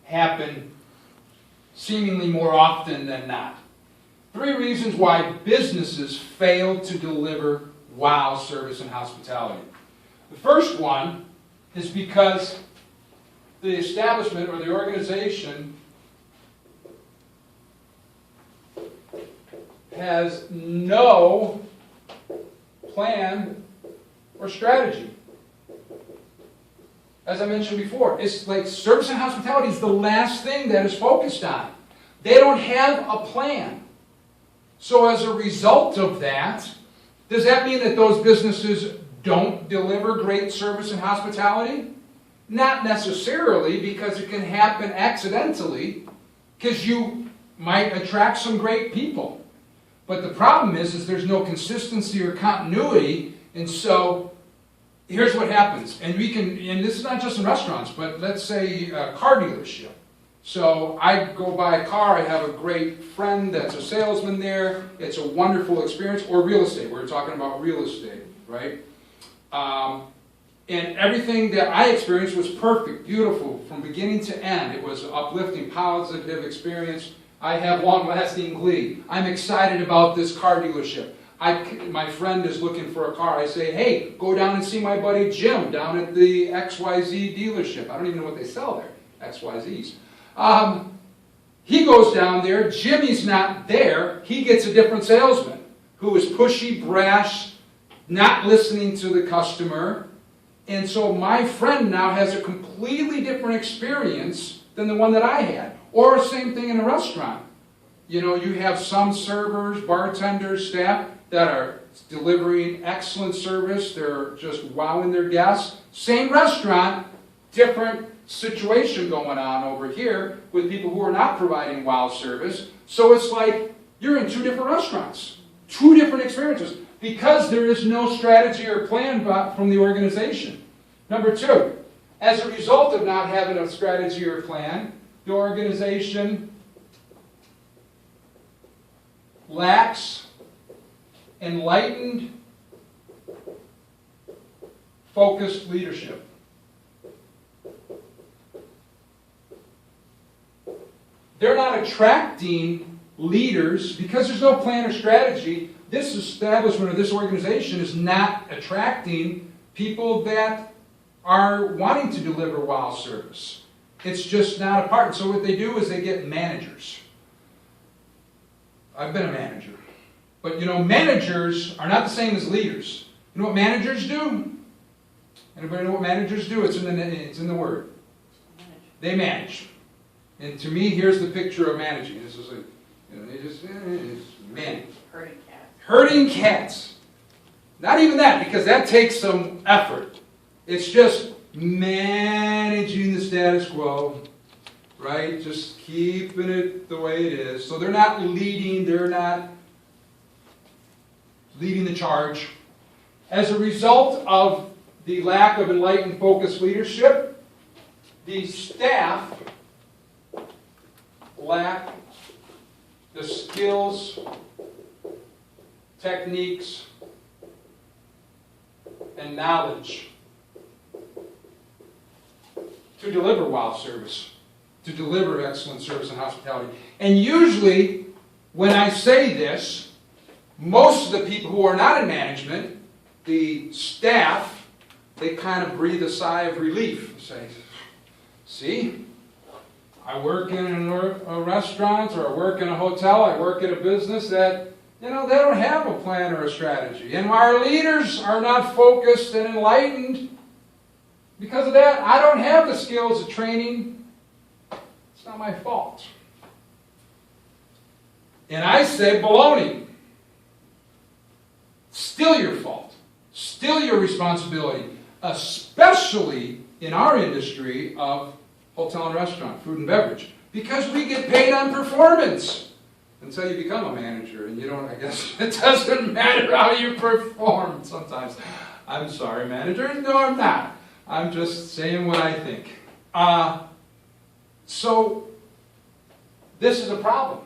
happen seemingly more often than not. 3 reasons why businesses fail to deliver wow service and hospitality. The first one is because the establishment or the organization has no plan or strategy. As I mentioned before, it's like service and hospitality is the last thing that is focused on. They don't have a plan. So as a result of that, does that mean that those businesses don't deliver great service and hospitality? Not necessarily, because it can happen accidentally, because you might attract some great people. But the problem is there's no consistency or continuity, and so here's what happens. And this is not just in restaurants, but let's say a car dealership. So I go buy a car, I have a great friend that's a salesman there, it's a wonderful experience, or real estate, we're talking about real estate, right? And everything that I experienced was perfect, beautiful, from beginning to end. It was an uplifting, positive experience. I have long-lasting glee. I'm excited about this car dealership. My friend is looking for a car. I say, hey, go down and see my buddy Jim down at the XYZ dealership. I don't even know what they sell there, XYZs. He goes down there. Jimmy's not there. He gets a different salesman who is pushy, brash, not listening to the customer. And so my friend now has a completely different experience than the one that I had. Or same thing in a restaurant. You know, you have some servers, bartenders, staff that are delivering excellent service. They're just wowing their guests. Same restaurant, different situation going on over here with people who are not providing wow service. So it's like you're in 2 different restaurants, 2 different experiences, because there is no strategy or plan from the organization. Number 2, as a result of not having a strategy or plan, the organization lacks enlightened, focused leadership. They're not attracting leaders because there's no plan or strategy. This establishment or this organization is not attracting people that are wanting to deliver wow service. It's just not a part. So what they do is they get managers. I've been a manager. But you know, managers are not the same as leaders. You know what managers do? Anybody know what managers do? It's in the word. They manage. And to me, here's the picture of managing. This is it's managing. Herding cats. Herding cats. Not even that, because that takes some effort. It's just managing the status quo, right? Just keeping it the way it is. So they're not leading the charge. As a result of the lack of enlightened, focused leadership, the staff lack the skills, techniques, and knowledge to deliver wow service, to deliver excellent service and hospitality. And usually, when I say this, most of the people who are not in management, the staff, they kind of breathe a sigh of relief and say, see, I work in a restaurant, or I work in a hotel, I work at a business that, you know, they don't have a plan or a strategy. And our leaders are not focused and enlightened. Because of that, I don't have the skills, the training. It's not my fault. And I say baloney. Still your fault. Still your responsibility. Especially in our industry of hotel and restaurant, food and beverage. Because we get paid on performance. Until you become a manager. And you don't, I guess, it doesn't matter how you perform sometimes. I'm sorry, manager. No, I'm not. I'm just saying what I think. So, this is a problem.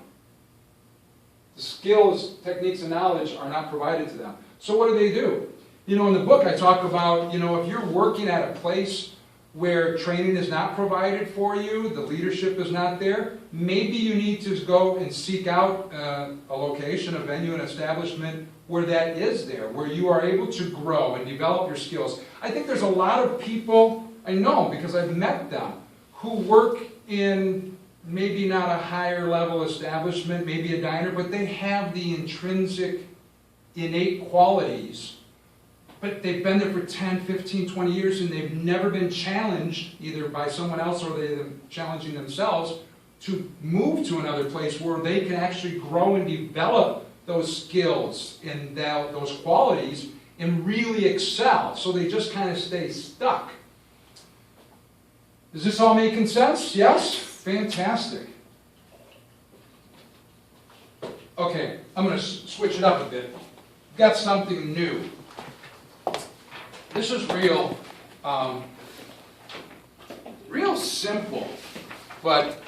The skills, techniques, and knowledge are not provided to them. So what do? You know, in the book I talk about, you know, if you're working at a place where training is not provided for you, the leadership is not there, maybe you need to go and seek out a location, a venue, an establishment where that is there, where you are able to grow and develop your skills. I think there's a lot of people, I know because I've met them, who work in maybe not a higher level establishment, maybe a diner, but they have the intrinsic, innate qualities. But they've been there for 10, 15, 20 years and they've never been challenged, either by someone else or they're challenging themselves, to move to another place where they can actually grow and develop those skills and those qualities and really excel. So they just kind of stay stuck. Is this all making sense? Yes? Fantastic. Okay, I'm going to switch it up a bit. Got something new. This is real simple, but